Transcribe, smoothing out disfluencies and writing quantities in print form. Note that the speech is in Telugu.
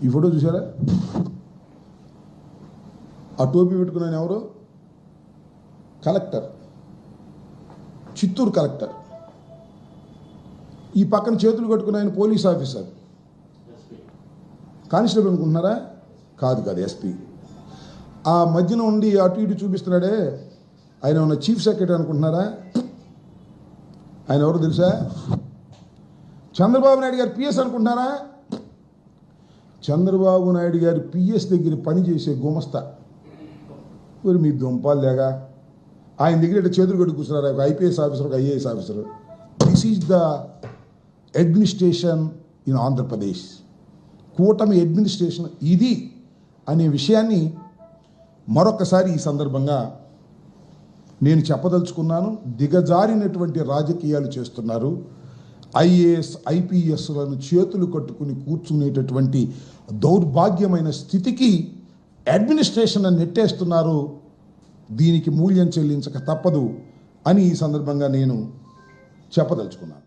ఈ ఫోటో చూసారా? ఆ టోపీ పెట్టుకున్నాను ఎవరు? Collector, Chittoor collector. ఈ పక్కన చేతులు కట్టుకున్న ఆయన పోలీస్ ఆఫీసర్, కానిస్టేబుల్ అనుకుంటున్నారా? కాదు కాదు, ఎస్పీ. ఆ మధ్యన ఉండి అటు ఇటు చూపిస్తున్నాడే ఆయన ఉన్న చీఫ్ సెక్రటరీ అనుకుంటున్నారా? ఆయన ఎవరు తెలుసా? చంద్రబాబు నాయుడు గారు పిఎస్ అనుకుంటున్నారా? చంద్రబాబు నాయుడు గారి పిఎస్ దగ్గర పనిచేసే గుమస్తా. మరి మీ దుంపాలు లేగా ఆయన దగ్గర చేతులు కట్టు కూర్చున్నారు. ఒక ఐపీఎస్ ఆఫీసర్, ఒక IAS officer. This is the administration in Andhra Pradesh. కూటమి అడ్మినిస్ట్రేషన్ ఇది అనే విషయాన్ని మరొకసారి ఈ సందర్భంగా నేను చెప్పదలుచుకున్నాను. దిగజారినటువంటి రాజకీయాలు చేస్తున్నారు. ఐఏఎస్ ఐపీఎస్లను చేతులు కట్టుకుని కూర్చునేటటువంటి దౌర్భాగ్యమైన స్థితికి అడ్మినిస్ట్రేషన్ నెట్టేస్తున్నారు. దీనికి మూల్యం చెల్లించక తప్పదు అని ఈ సందర్భంగా నేను చెప్పదలుచుకున్నాను.